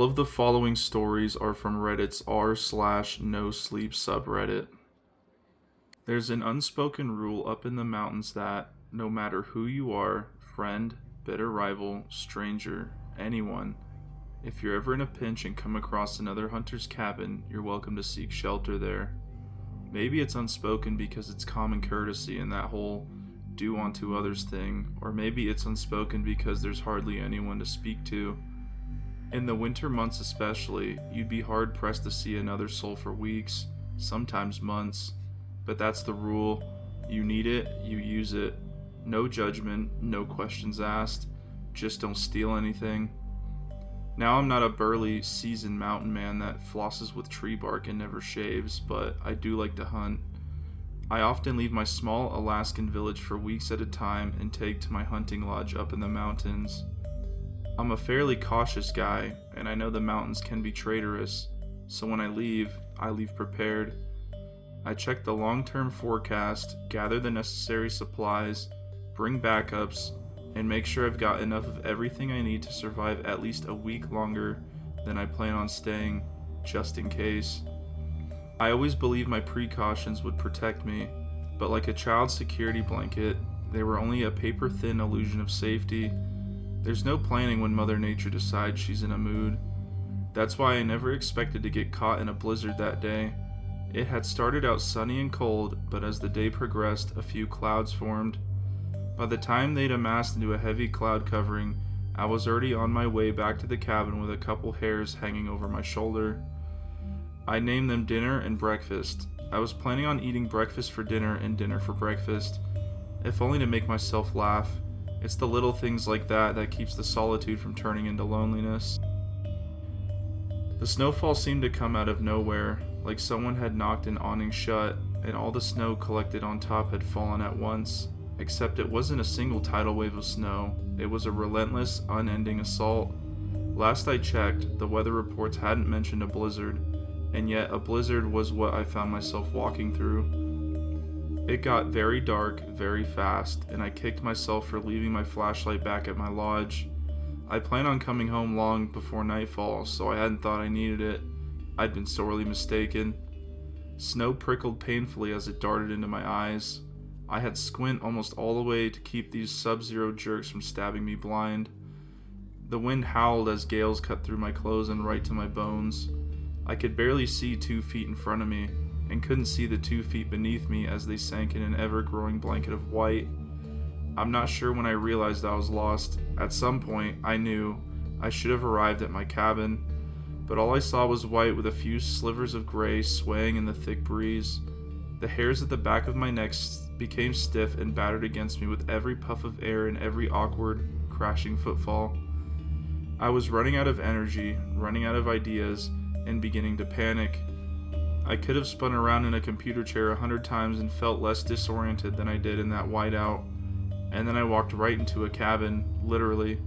All of the following stories are from Reddit's r/nosleep subreddit. There's an unspoken rule up in the mountains that, no matter who you are, friend, bitter rival, stranger, anyone, if you're ever in a pinch and come across another hunter's cabin, you're welcome to seek shelter there. Maybe it's unspoken because it's common courtesy and that whole do unto others thing, or maybe it's unspoken because there's hardly anyone to speak to. In the winter months especially, you'd be hard-pressed to see another soul for weeks, sometimes months. But that's the rule. You need it, you use it. No judgment, no questions asked. Just don't steal anything. Now I'm not a burly, seasoned mountain man that flosses with tree bark and never shaves, but I do like to hunt. I often leave my small Alaskan village for weeks at a time and take to my hunting lodge up in the mountains. I'm a fairly cautious guy, and I know the mountains can be traitorous, so when I leave prepared. I check the long-term forecast, gather the necessary supplies, bring backups, and make sure I've got enough of everything I need to survive at least a week longer than I plan on staying, just in case. I always believed my precautions would protect me, but like a child's security blanket, they were only a paper-thin illusion of safety. There's no planning when Mother Nature decides she's in a mood. That's why I never expected to get caught in a blizzard that day. It had started out sunny and cold, but as the day progressed, a few clouds formed. By the time they'd amassed into a heavy cloud covering, I was already on my way back to the cabin with a couple hairs hanging over my shoulder. I named them dinner and breakfast. I was planning on eating breakfast for dinner and dinner for breakfast, if only to make myself laugh. It's the little things like that that keeps the solitude from turning into loneliness. The snowfall seemed to come out of nowhere, like someone had knocked an awning shut, and all the snow collected on top had fallen at once. Except it wasn't a single tidal wave of snow, it was a relentless, unending assault. Last I checked, the weather reports hadn't mentioned a blizzard, and yet a blizzard was what I found myself walking through. It got very dark, very fast, and I kicked myself for leaving my flashlight back at my lodge. I planned on coming home long before nightfall, so I hadn't thought I needed it. I'd been sorely mistaken. Snow prickled painfully as it darted into my eyes. I had squint almost all the way to keep these sub-zero jerks from stabbing me blind. The wind howled as gales cut through my clothes and right to my bones. I could barely see 2 feet in front of me, and couldn't see the 2 feet beneath me as they sank in an ever-growing blanket of white. I'm not sure when I realized I was lost. At some point, I knew I should have arrived at my cabin, but all I saw was white with a few slivers of gray swaying in the thick breeze. The hairs at the back of my neck became stiff and battered against me with every puff of air and every awkward, crashing footfall. I was running out of energy, running out of ideas, and beginning to panic. I could have spun around in a computer chair 100 times and felt less disoriented than I did in that whiteout. And then I walked right into a cabin, literally.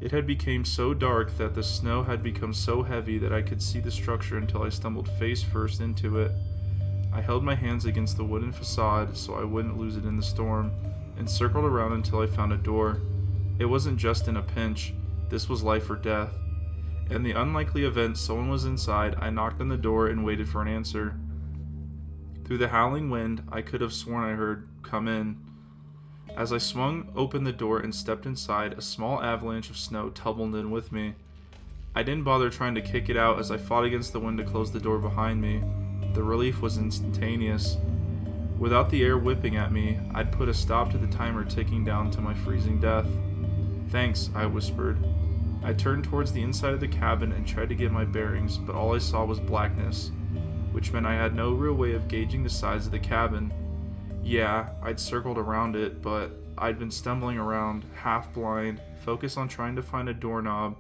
It had become so dark that the snow had become so heavy that I could see the structure until I stumbled face first into it. I held my hands against the wooden facade so I wouldn't lose it in the storm, and circled around until I found a door. It wasn't just in a pinch, this was life or death. In the unlikely event someone was inside, I knocked on the door and waited for an answer. Through the howling wind, I could have sworn I heard, "Come in." As I swung open the door and stepped inside, a small avalanche of snow tumbled in with me. I didn't bother trying to kick it out as I fought against the wind to close the door behind me. The relief was instantaneous. Without the air whipping at me, I'd put a stop to the timer ticking down to my freezing death. "Thanks," I whispered. I turned towards the inside of the cabin and tried to get my bearings, but all I saw was blackness, which meant I had no real way of gauging the size of the cabin. Yeah, I'd circled around it, but I'd been stumbling around, half blind, focused on trying to find a doorknob,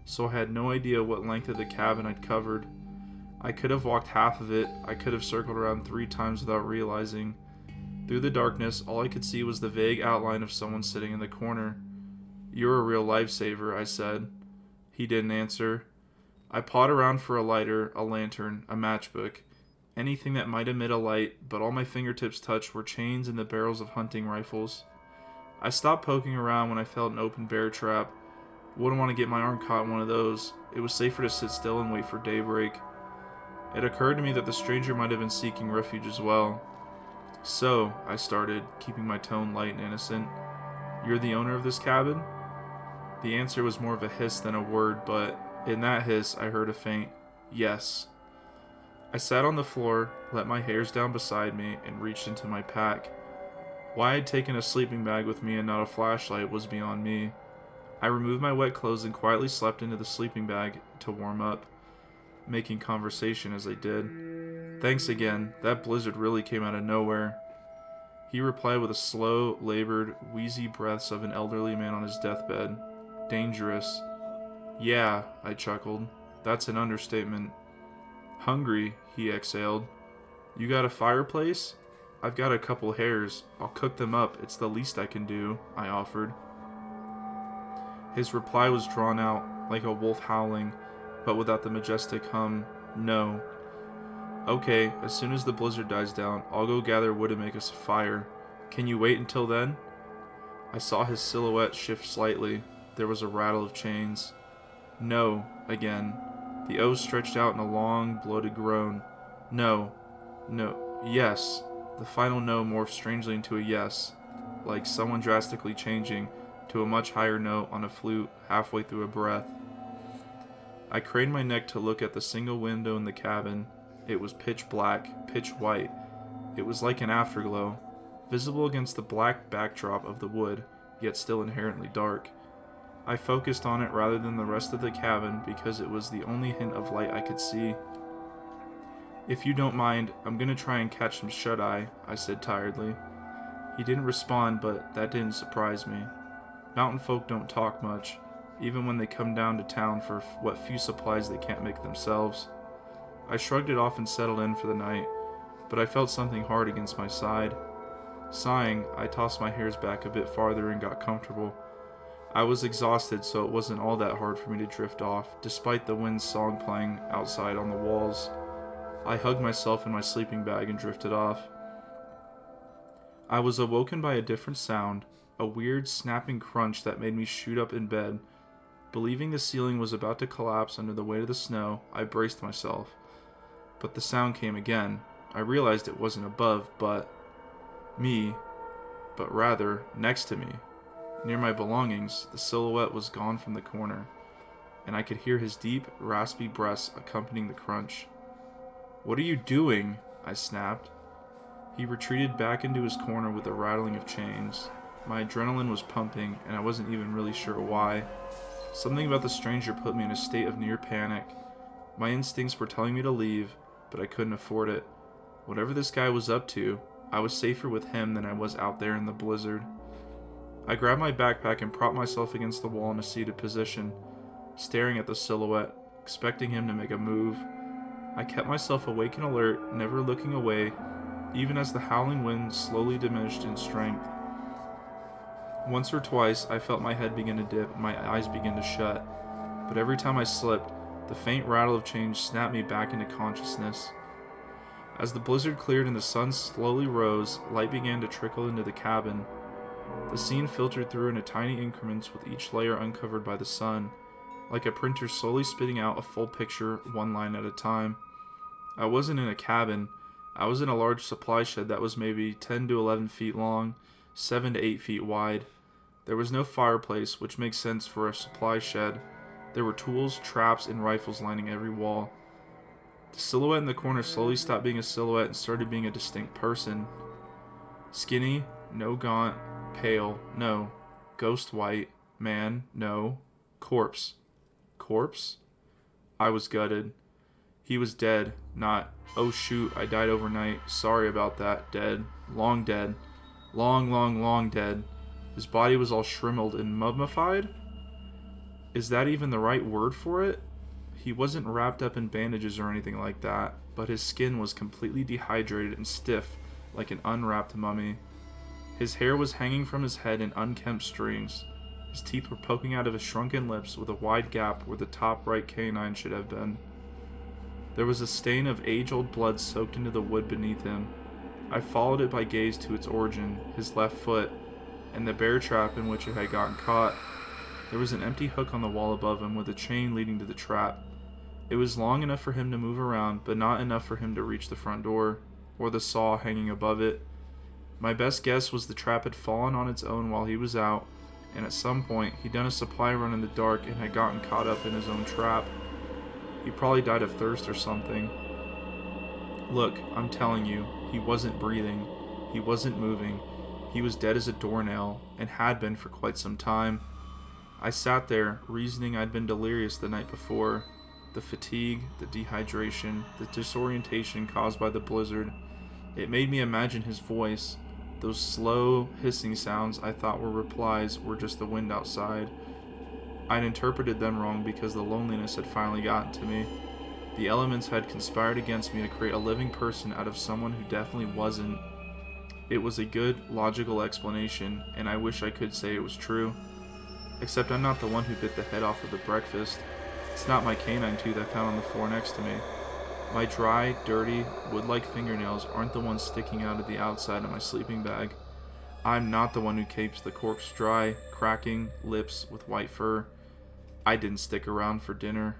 so I had no idea what length of the cabin I'd covered. I could have walked half of it, I could have circled around 3 times without realizing. Through the darkness, all I could see was the vague outline of someone sitting in the corner. "You're a real lifesaver," I said. He didn't answer. I pawed around for a lighter, a lantern, a matchbook, anything that might emit a light, but all my fingertips touched were chains and the barrels of hunting rifles. I stopped poking around when I felt an open bear trap. Wouldn't want to get my arm caught in one of those. It was safer to sit still and wait for daybreak. It occurred to me that the stranger might have been seeking refuge as well. "So," I started, keeping my tone light and innocent, "you're the owner of this cabin?" The answer was more of a hiss than a word, but in that hiss I heard a faint "yes." I sat on the floor, let my hairs down beside me, and reached into my pack. Why I had taken a sleeping bag with me and not a flashlight was beyond me. I removed my wet clothes and quietly slept into the sleeping bag to warm up, making conversation as I did. "Thanks again, that blizzard really came out of nowhere." He replied with a slow, labored, wheezy breaths of an elderly man on his deathbed. "Dangerous." "Yeah," I chuckled. "That's an understatement." "Hungry," he exhaled. "You got a fireplace?" "I've got a couple hares. I'll cook them up. It's the least I can do," I offered. His reply was drawn out, like a wolf howling, but without the majestic hum, "No." "Okay, as soon as the blizzard dies down, I'll go gather wood and make us a fire. Can you wait until then?" I saw his silhouette shift slightly. There was a rattle of chains. "No," again. The O stretched out in a long, bloated groan. "No. No. Yes." The final no morphed strangely into a yes, like someone drastically changing to a much higher note on a flute halfway through a breath. I craned my neck to look at the single window in the cabin. It was pitch black, pitch white. It was like an afterglow, visible against the black backdrop of the wood, yet still inherently dark. I focused on it rather than the rest of the cabin because it was the only hint of light I could see. "If you don't mind, I'm gonna try and catch some shut-eye," I said tiredly. He didn't respond, but that didn't surprise me. Mountain folk don't talk much, even when they come down to town for what few supplies they can't make themselves. I shrugged it off and settled in for the night, but I felt something hard against my side. Sighing, I tossed my hairs back a bit farther and got comfortable. I was exhausted, so it wasn't all that hard for me to drift off, despite the wind's song playing outside on the walls. I hugged myself in my sleeping bag and drifted off. I was awoken by a different sound, a weird snapping crunch that made me shoot up in bed. Believing the ceiling was about to collapse under the weight of the snow, I braced myself. But the sound came again. I realized it wasn't above, but rather next to me. Near my belongings, the silhouette was gone from the corner, and I could hear his deep, raspy breaths accompanying the crunch. "What are you doing?" I snapped. He retreated back into his corner with a rattling of chains. My adrenaline was pumping, and I wasn't even really sure why. Something about the stranger put me in a state of near panic. My instincts were telling me to leave, but I couldn't afford it. Whatever this guy was up to, I was safer with him than I was out there in the blizzard. I grabbed my backpack and propped myself against the wall in a seated position, staring at the silhouette, expecting him to make a move. I kept myself awake and alert, never looking away, even as the howling wind slowly diminished in strength. Once or twice, I felt my head begin to dip and my eyes begin to shut, but every time I slipped, the faint rattle of change snapped me back into consciousness. As the blizzard cleared and the sun slowly rose, light began to trickle into the cabin. The scene filtered through in tiny increments with each layer uncovered by the sun, like a printer slowly spitting out a full picture one line at a time. I wasn't in a cabin. I was in a large supply shed that was maybe 10 to 11 feet long, 7 to 8 feet wide. There was no fireplace, which makes sense for a supply shed. There were tools, traps, and rifles lining every wall. The silhouette in the corner slowly stopped being a silhouette and started being a distinct person. Skinny, no gaunt, pale, no. Ghost white, man, no. Corpse. Corpse? I was gutted. He was dead, not, "Oh shoot, I died overnight, sorry about that," dead. Long dead. Long, long, long dead. His body was all shriveled and mummified? Is that even the right word for it? He wasn't wrapped up in bandages or anything like that, but his skin was completely dehydrated and stiff, like an unwrapped mummy. His hair was hanging from his head in unkempt strings. His teeth were poking out of his shrunken lips with a wide gap where the top right canine should have been. There was a stain of age-old blood soaked into the wood beneath him. I followed it by gaze to its origin, his left foot, and the bear trap in which it had gotten caught. There was an empty hook on the wall above him with a chain leading to the trap. It was long enough for him to move around, but not enough for him to reach the front door, or the saw hanging above it. My best guess was the trap had fallen on its own while he was out, and at some point he'd done a supply run in the dark and had gotten caught up in his own trap. He probably died of thirst or something. Look, I'm telling you, he wasn't breathing. He wasn't moving. He was dead as a doornail, and had been for quite some time. I sat there, reasoning I'd been delirious the night before. The fatigue, the dehydration, the disorientation caused by the blizzard. It made me imagine his voice. Those slow, hissing sounds I thought were replies were just the wind outside. I'd interpreted them wrong because the loneliness had finally gotten to me. The elements had conspired against me to create a living person out of someone who definitely wasn't. It was a good, logical explanation, and I wish I could say it was true. Except I'm not the one who bit the head off of the breakfast. It's not my canine tooth I found on the floor next to me. My dry, dirty, wood-like fingernails aren't the ones sticking out of the outside of my sleeping bag. I'm not the one who keeps the corpse dry, cracking lips with white fur. I didn't stick around for dinner.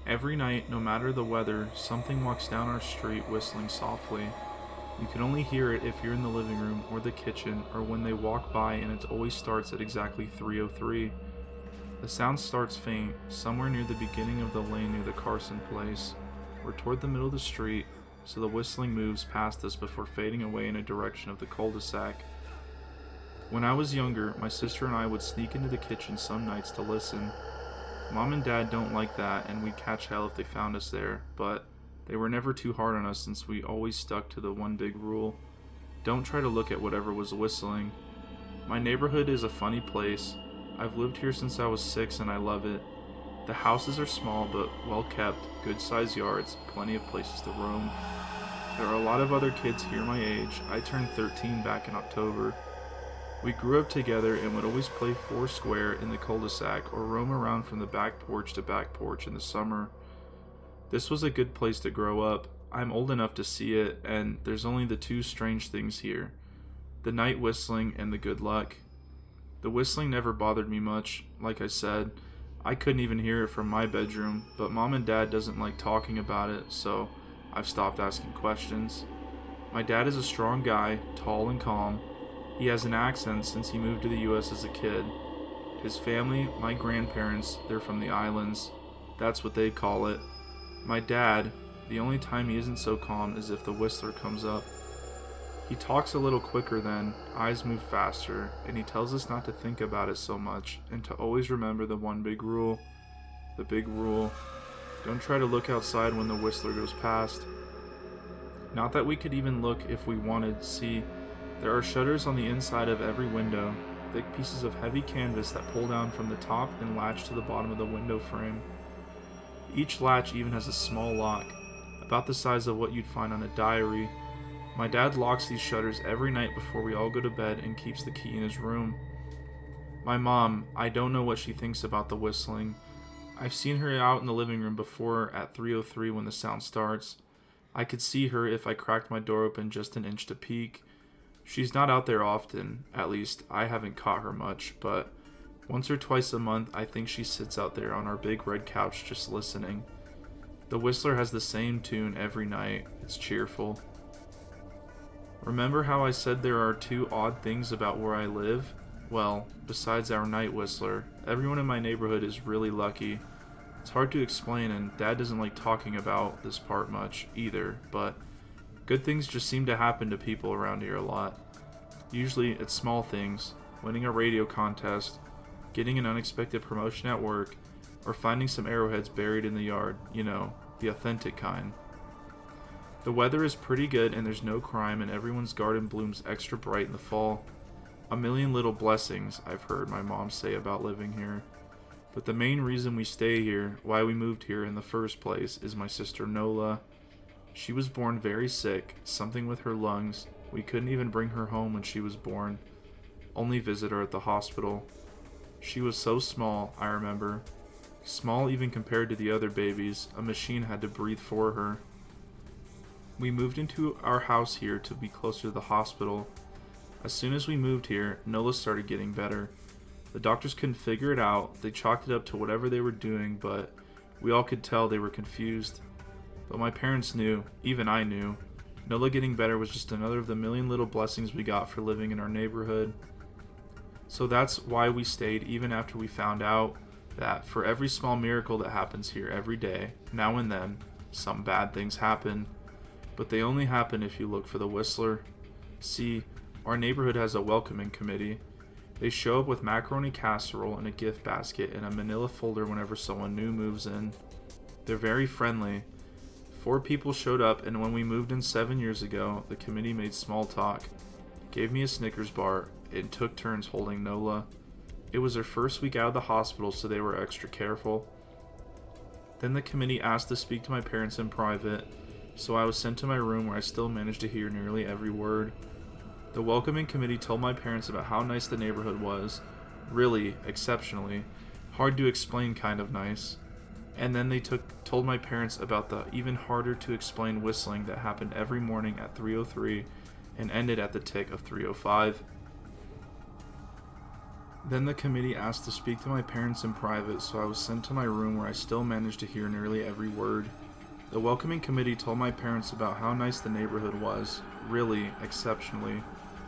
Every night, no matter the weather, something walks down our street whistling softly. You can only hear it if you're in the living room or the kitchen or when they walk by, and it always starts at exactly 3:03. The sound starts faint, somewhere near the beginning of the lane near the Carson place. We're toward the middle of the street, so the whistling moves past us before fading away in a direction of the cul-de-sac. When I was younger, my sister and I would sneak into the kitchen some nights to listen. Mom and Dad don't like that, and we'd catch hell if they found us there, but they were never too hard on us since we always stuck to the one big rule: don't try to look at whatever was whistling. My neighborhood is a funny place. I've lived here since I was 6 and I love it. The houses are small but well kept, good sized yards, plenty of places to roam. There are a lot of other kids here my age. I turned 13 back in October. We grew up together and would always play foursquare in the cul-de-sac or roam around from the back porch to back porch in the summer. This was a good place to grow up. I'm old enough to see it, and there's only the two strange things here: the night whistling and the good luck. The whistling never bothered me much. Like I said, I couldn't even hear it from my bedroom, but Mom and Dad doesn't like talking about it, so I've stopped asking questions. My dad is a strong guy, tall and calm. He has an accent since he moved to the US as a kid. His family, my grandparents, they're from the islands. That's what they call it. My dad, the only time he isn't so calm is if the whistler comes up. He talks a little quicker then, eyes move faster, and he tells us not to think about it so much and to always remember the one big rule. The big rule: don't try to look outside when the whistler goes past. Not that we could even look if we wanted. See, there are shutters on the inside of every window, thick pieces of heavy canvas that pull down from the top and latch to the bottom of the window frame. Each latch even has a small lock, about the size of what you'd find on a diary. My dad locks these shutters every night before we all go to bed and keeps the key in his room. My mom, I don't know what she thinks about the whistling. I've seen her out in the living room before at 3:03 when the sound starts. I could see her if I cracked my door open just an inch to peek. She's not out there often, at least I haven't caught her much, but once or twice a month I think she sits out there on our big red couch just listening. The whistler has the same tune every night. It's cheerful. Remember how I said there are two odd things about where I live? Well, besides our night whistler, everyone in my neighborhood is really lucky. It's hard to explain, and Dad doesn't like talking about this part much either, but good things just seem to happen to people around here a lot. Usually it's small things: winning a radio contest, getting an unexpected promotion at work, or finding some arrowheads buried in the yard, you know, the authentic kind. The weather is pretty good and there's no crime, and everyone's garden blooms extra bright in the fall. A million little blessings, I've heard my mom say about living here. But the main reason we stay here, why we moved here in the first place, is my sister Nola. She was born very sick, something with her lungs. We couldn't even bring her home when she was born, only visit her at the hospital. She was so small, I remember. Small even compared to the other babies. A machine had to breathe for her. We moved into our house here to be closer to the hospital. As soon as we moved here, Nola started getting better. The doctors couldn't figure it out. They chalked it up to whatever they were doing, but we all could tell they were confused. But my parents knew, even I knew, Nola getting better was just another of the million little blessings we got for living in our neighborhood. So that's why we stayed even after we found out that for every small miracle that happens here every day, now and then, some bad things happen. But they only happen if you look for the Whistler. See, our neighborhood has a welcoming committee. They show up with macaroni casserole and a gift basket and a manila folder whenever someone new moves in. They're very friendly. 4 people showed up, and when we moved in 7 years ago, the committee made small talk, gave me a Snickers bar, and took turns holding Nola. It was her first week out of the hospital, so they were extra careful. Then the committee asked to speak to my parents in private, so I was sent to my room where I still managed to hear nearly every word. The welcoming committee told my parents about how nice the neighborhood was, really, exceptionally, hard to explain kind of nice. And then they told my parents about the even harder to explain whistling that happened every morning at 3:03 and ended at the tick of 3:05. Then the committee asked to speak to my parents in private, so I was sent to my room where I still managed to hear nearly every word. The welcoming committee told my parents about how nice the neighborhood was, really, exceptionally,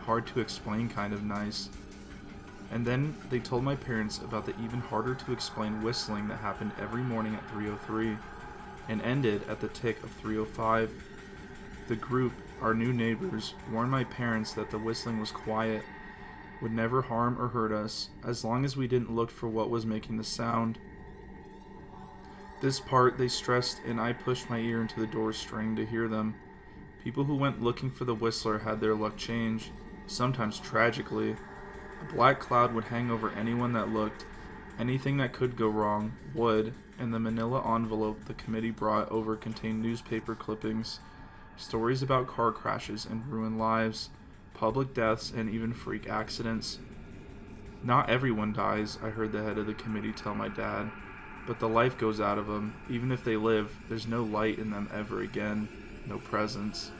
hard to explain kind of nice. And then they told my parents about the even harder to explain whistling that happened every morning at 3:03 and ended at the tick of 3:05. The group, our new neighbors, warned my parents that the whistling was quiet, would never harm or hurt us, as long as we didn't look for what was making the sound. This part they stressed, and I pushed my ear into the door string to hear them. People who went looking for the whistler had their luck change, sometimes tragically. A black cloud would hang over anyone that looked. Anything that could go wrong would, and the manila envelope the committee brought over contained newspaper clippings, stories about car crashes and ruined lives, public deaths, and even freak accidents. Not everyone dies, I heard the head of the committee tell my dad, but the life goes out of them. Even if they live, there's no light in them ever again, no presence.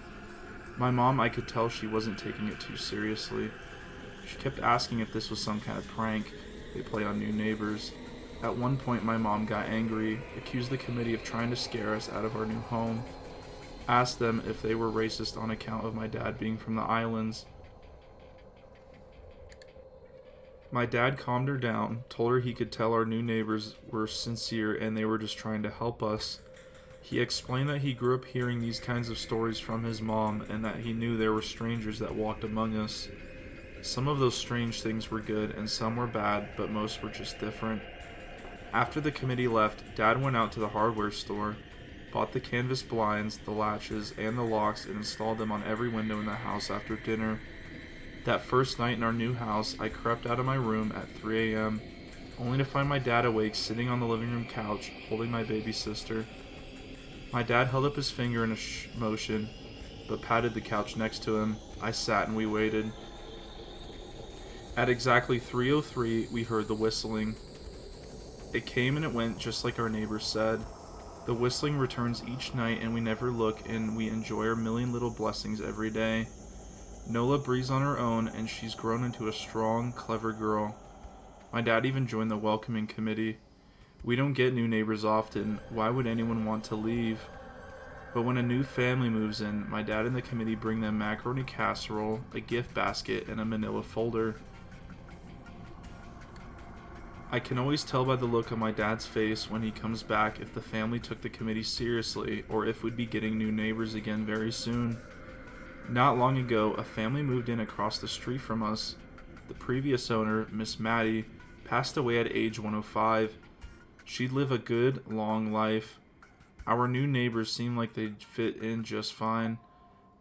My mom, I could tell she wasn't taking it too seriously. She kept asking if this was some kind of prank they play on new neighbors. At one point, my mom got angry, accused the committee of trying to scare us out of our new home, asked them if they were racist on account of my dad being from the islands. My dad calmed her down, told her he could tell our new neighbors were sincere and they were just trying to help us. He explained that he grew up hearing these kinds of stories from his mom and that he knew there were strangers that walked among us. Some of those strange things were good and some were bad, but most were just different. After the committee left, Dad went out to the hardware store, bought the canvas blinds, the latches, and the locks, and installed them on every window in the house after dinner. That first night in our new house, I crept out of my room at 3 a.m., only to find my dad awake sitting on the living room couch, holding my baby sister. My dad held up his finger in a motion, but patted the couch next to him. I sat and we waited. At exactly 3:03, we heard the whistling. It came and it went just like our neighbors said. The whistling returns each night and we never look, and we enjoy our million little blessings every day. Nola breathes on her own and she's grown into a strong, clever girl. My dad even joined the welcoming committee. We don't get new neighbors often. Why would anyone want to leave? But when a new family moves in, my dad and the committee bring them macaroni casserole, a gift basket, and a manila folder. I can always tell by the look on my dad's face when he comes back if the family took the committee seriously or if we'd be getting new neighbors again very soon. Not long ago, a family moved in across the street from us. The previous owner, Miss Maddie, passed away at age 105. She'd live a good, long life. Our new neighbors seemed like they'd fit in just fine.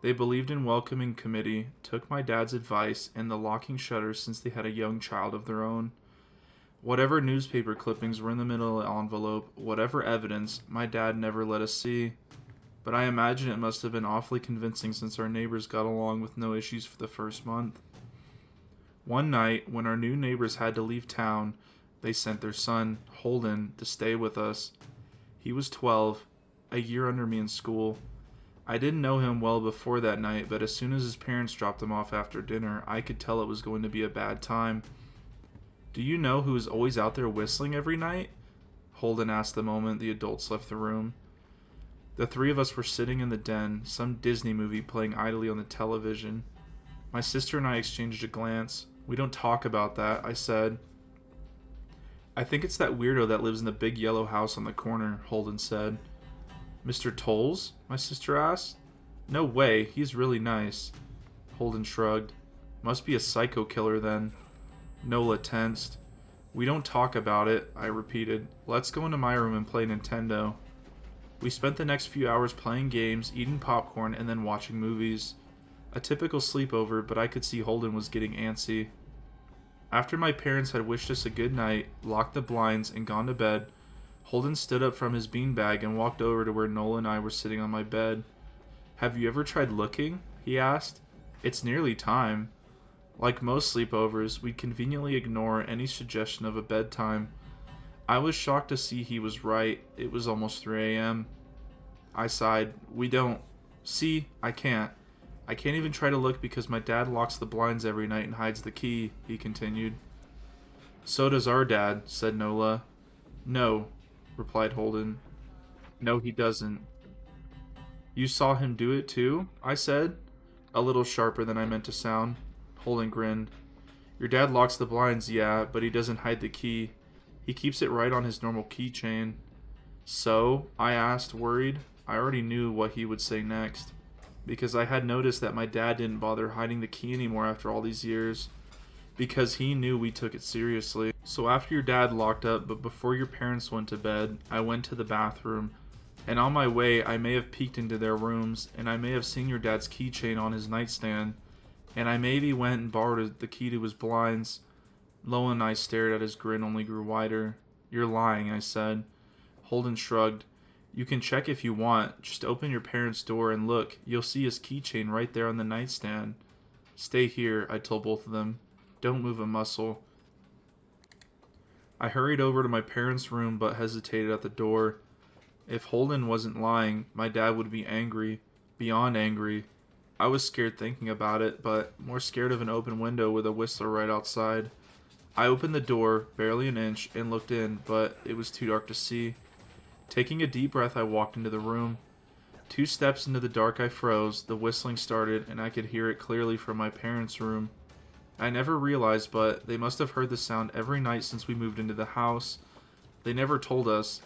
They believed in welcoming committee, took my dad's advice, and the locking shutters since they had a young child of their own. Whatever newspaper clippings were in the middle envelope, whatever evidence, my dad never let us see. But I imagine it must have been awfully convincing since our neighbors got along with no issues for the first month. One night, when our new neighbors had to leave town, they sent their son, Holden, to stay with us. He was 12, a year under me in school. I didn't know him well before that night, but as soon as his parents dropped him off after dinner, I could tell it was going to be a bad time. Do you know who is always out there whistling every night? Holden asked the moment the adults left the room. The three of us were sitting in the den, some Disney movie playing idly on the television. My sister and I exchanged a glance. We don't talk about that, I said. I think it's that weirdo that lives in the big yellow house on the corner, Holden said. Mr. Tolles? My sister asked. No way, he's really nice. Holden shrugged. Must be a psycho killer then. Nola tensed. We don't talk about it, I repeated. Let's go into my room and play Nintendo. We spent the next few hours playing games, eating popcorn, and then watching movies. A typical sleepover, but I could see Holden was getting antsy. After my parents had wished us a good night, locked the blinds, and gone to bed, Holden stood up from his beanbag and walked over to where Nola and I were sitting on my bed. Have you ever tried looking? He asked. It's nearly time. Like most sleepovers, we'd conveniently ignore any suggestion of a bedtime. I was shocked to see he was right. It was almost 3 a.m. I sighed. We don't. See, I can't. I can't even try to look because my dad locks the blinds every night and hides the key, he continued. So does our dad, said Nola. No, replied Holden. No, he doesn't. You saw him do it too? I said, a little sharper than I meant to sound. Holden grinned. Your dad locks the blinds, yeah, but he doesn't hide the key. He keeps it right on his normal keychain. So? I asked, worried. I already knew what he would say next, because I had noticed that my dad didn't bother hiding the key anymore after all these years, because he knew we took it seriously. So after your dad locked up, but before your parents went to bed, I went to the bathroom, and on my way I may have peeked into their rooms, and I may have seen your dad's keychain on his nightstand, and I maybe went and borrowed the key to his blinds. Lola and I stared at his grin only grew wider. You're lying, I said. Holden shrugged. You can check if you want. Just open your parents' door and look. You'll see his keychain right there on the nightstand. Stay here, I told both of them. Don't move a muscle. I hurried over to my parents' room but hesitated at the door. If Holden wasn't lying, my dad would be angry. Beyond angry. I was scared thinking about it, but more scared of an open window with a whistler right outside. I opened the door, barely an inch, and looked in, but it was too dark to see. Taking a deep breath, I walked into the room. 2 steps into the dark I froze, the whistling started, and I could hear it clearly from my parents' room. I never realized, but they must have heard the sound every night since we moved into the house. They never told us.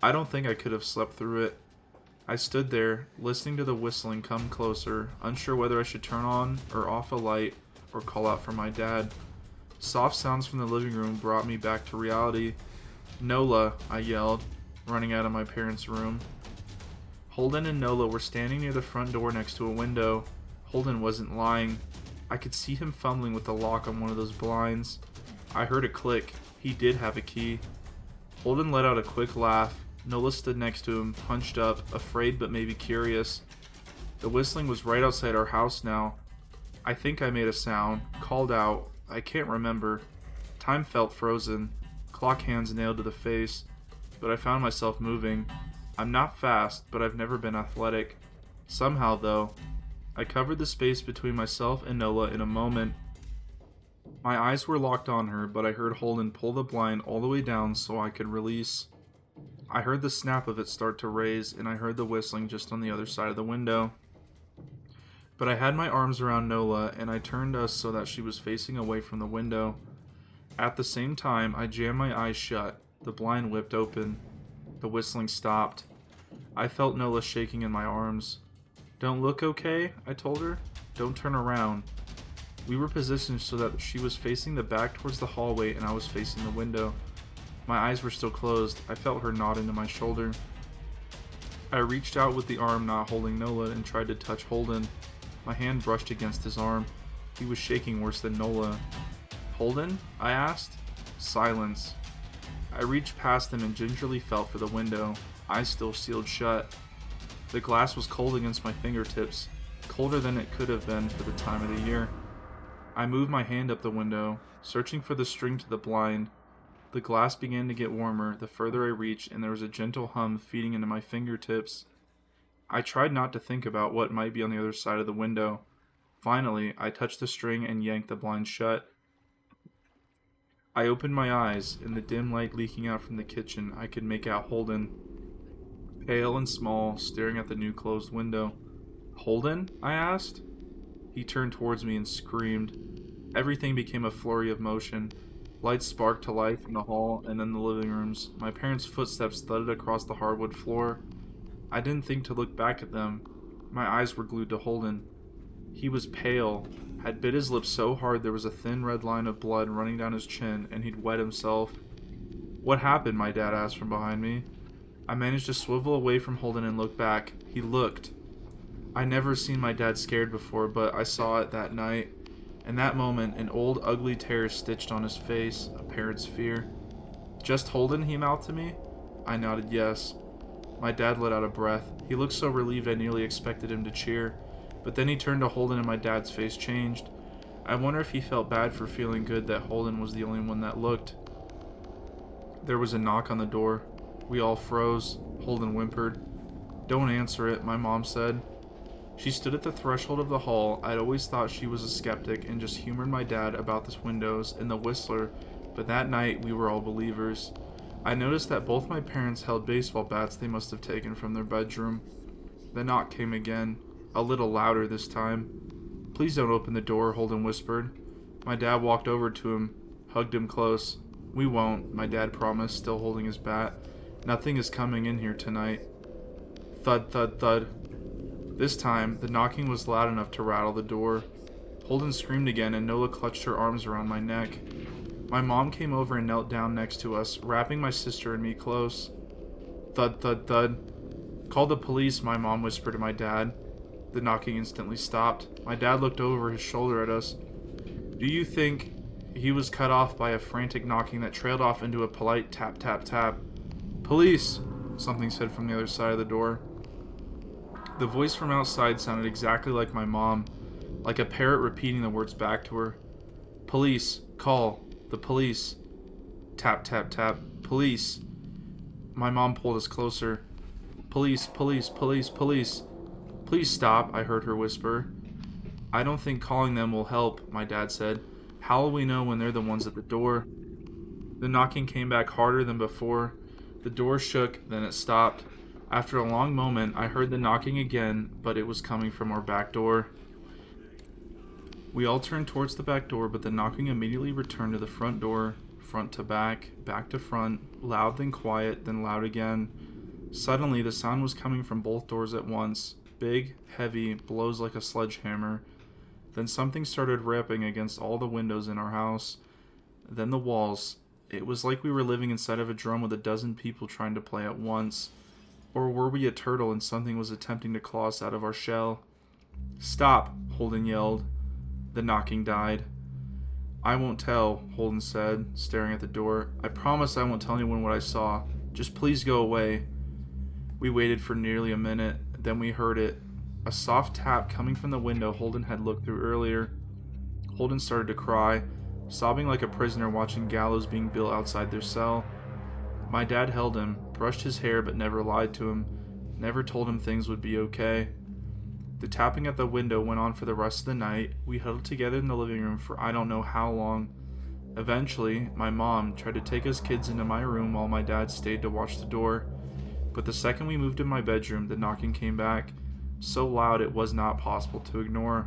I don't think I could have slept through it. I stood there, listening to the whistling come closer, unsure whether I should turn on or off a light or call out for my dad. Soft sounds from the living room brought me back to reality. Nola, I yelled, running out of my parents' room. Holden and Nola were standing near the front door next to a window. Holden wasn't lying. I could see him fumbling with the lock on one of those blinds. I heard a click. He did have a key. Holden let out a quick laugh. Nola stood next to him, hunched up, afraid but maybe curious. The whistling was right outside our house now. I think I made a sound, called out. I can't remember. Time felt frozen. Clock hands nailed to the face. But I found myself moving. I'm not fast, but I've never been athletic. Somehow, though, I covered the space between myself and Nola in a moment. My eyes were locked on her, but I heard Holden pull the blind all the way down so I could release. I heard the snap of it start to raise, and I heard the whistling just on the other side of the window. But I had my arms around Nola, and I turned us so that she was facing away from the window. At the same time, I jammed my eyes shut. The blind whipped open. The whistling stopped. I felt Nola shaking in my arms. Don't look, okay? I told her. Don't turn around. We were positioned so that she was facing the back towards the hallway and I was facing the window. My eyes were still closed. I felt her nod into my shoulder. I reached out with the arm not holding Nola and tried to touch Holden. My hand brushed against his arm. He was shaking worse than Nola. Holden? I asked. Silence. I reached past him and gingerly felt for the window, eyes still sealed shut. The glass was cold against my fingertips, colder than it could have been for the time of the year. I moved my hand up the window, searching for the string to the blind. The glass began to get warmer the further I reached, and there was a gentle hum feeding into my fingertips. I tried not to think about what might be on the other side of the window. Finally, I touched the string and yanked the blind shut. I opened my eyes. In the dim light leaking out from the kitchen, I could make out Holden, pale and small, staring at the new closed window. "Holden?" I asked. He turned towards me and screamed. Everything became a flurry of motion. Lights sparked to life in the hall and then the living rooms. My parents' footsteps thudded across the hardwood floor. I didn't think to look back at them. My eyes were glued to Holden. He was pale, had bit his lip so hard there was a thin red line of blood running down his chin, and he'd wet himself. "What happened?" my dad asked from behind me. I managed to swivel away from Holden and look back. He looked. I never seen my dad scared before, but I saw it that night. In that moment, an old, ugly tear stitched on his face, a parent's fear. "Just Holden?" he mouthed to me. I nodded yes. My dad let out a breath. He looked so relieved I nearly expected him to cheer. But then he turned to Holden and my dad's face changed. I wonder if he felt bad for feeling good that Holden was the only one that looked. There was a knock on the door. We all froze. Holden whimpered. "Don't answer it," my mom said. She stood at the threshold of the hall. I'd always thought she was a skeptic and just humored my dad about the windows and the Whistler, but that night we were all believers. I noticed that both my parents held baseball bats they must have taken from their bedroom. The knock came again, a little louder this time. "Please don't open the door," Holden whispered. My dad walked over to him, hugged him close. "We won't," my dad promised, still holding his bat. "Nothing is coming in here tonight." Thud, thud, thud. This time, the knocking was loud enough to rattle the door. Holden screamed again, and Nola clutched her arms around my neck. My mom came over and knelt down next to us, wrapping my sister and me close. Thud, thud, thud. "Call the police," my mom whispered to my dad. The knocking instantly stopped. My dad looked over his shoulder at us. "Do you think..." He was cut off by a frantic knocking that trailed off into a polite tap, tap, tap. "Police!" something said from the other side of the door. The voice from outside sounded exactly like my mom, like a parrot repeating the words back to her. "Police! Call! The police!" Tap, tap, tap. "Police!" My mom pulled us closer. "Police, police, police, police!" "Please stop," I heard her whisper. "I don't think calling them will help," my dad said. "How will we know when they're the ones at the door?" The knocking came back harder than before. The door shook, then it stopped. After a long moment, I heard the knocking again, but it was coming from our back door. We all turned towards the back door, but the knocking immediately returned to the front door, front to back to front, loud then quiet, then loud again. Suddenly, the sound was coming from both doors at once. Big, heavy, blows like a sledgehammer. Then something started rapping against all the windows in our house. Then the walls. It was like we were living inside of a drum with a dozen people trying to play at once. Or were we a turtle and something was attempting to claw us out of our shell? "Stop!" Holden yelled. The knocking died. "I won't tell," Holden said, staring at the door. "I promise I won't tell anyone what I saw. Just please go away." We waited for nearly a minute. Then we heard it. A soft tap coming from the window Holden had looked through earlier. Holden started to cry, sobbing like a prisoner watching gallows being built outside their cell. My dad held him, brushed his hair but never lied to him, never told him things would be okay. The tapping at the window went on for the rest of the night. We huddled together in the living room for I don't know how long. Eventually, my mom tried to take us kids into my room while my dad stayed to watch the door. But the second we moved in my bedroom, the knocking came back, so loud it was not possible to ignore.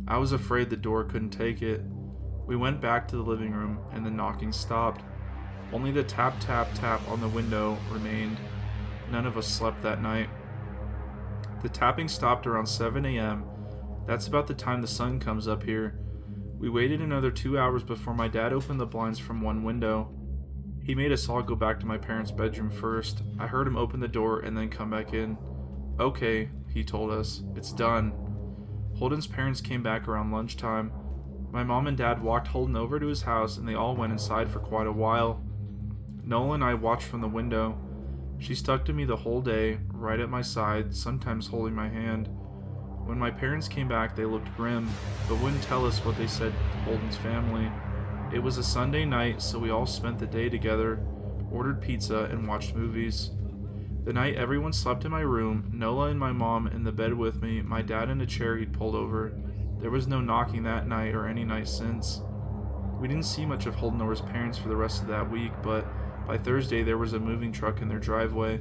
I was afraid the door couldn't take it. We went back to the living room, and the knocking stopped. Only the tap, tap, tap on the window remained. None of us slept that night. The tapping stopped around 7 a.m. That's about the time the sun comes up here. We waited another 2 hours before my dad opened the blinds from one window. He made us all go back to my parents' bedroom first. I heard him open the door and then come back in. "Okay," he told us, "it's done." Holden's parents came back around lunchtime. My mom and dad walked Holden over to his house and they all went inside for quite a while. Nola and I watched from the window. She stuck to me the whole day, right at my side, sometimes holding my hand. When my parents came back, they looked grim, but wouldn't tell us what they said to Holden's family. It was a Sunday night, so we all spent the day together, ordered pizza, and watched movies. The night everyone slept in my room, Nola and my mom in the bed with me, my dad in a chair he'd pulled over. There was no knocking that night or any night since. We didn't see much of Holden or his parents for the rest of that week, but by Thursday there was a moving truck in their driveway.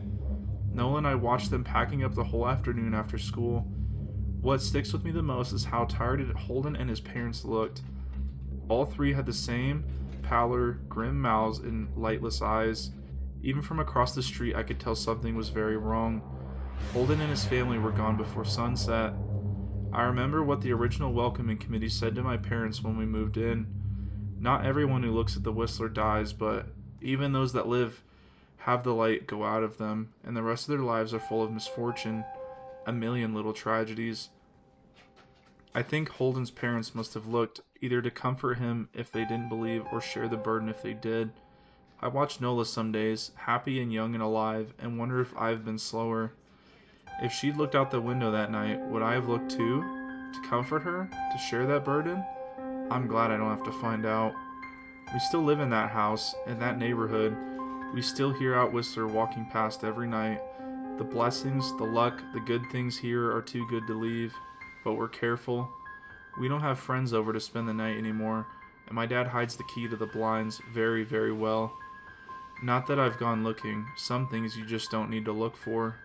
Nola and I watched them packing up the whole afternoon after school. What sticks with me the most is how tired Holden and his parents looked. All three had the same pallor, grim mouths, and lightless eyes. Even from across the street, I could tell something was very wrong. Holden and his family were gone before sunset. I remember what the original welcoming committee said to my parents when we moved in. Not everyone who looks at the Whistler dies, but even those that live have the light go out of them, and the rest of their lives are full of misfortune, a million little tragedies. I think Holden's parents must have looked either to comfort him if they didn't believe or share the burden if they did. I watch Nola some days, happy and young and alive, and wonder if I've been slower. If she'd looked out the window that night, would I have looked too? To comfort her? To share that burden? I'm glad I don't have to find out. We still live in that house, in that neighborhood. We still hear out Whistler walking past every night. The blessings, the luck, the good things here are too good to leave, but we're careful. We don't have friends over to spend the night anymore, and my dad hides the key to the blinds very, very well. Not that I've gone looking. Some things you just don't need to look for.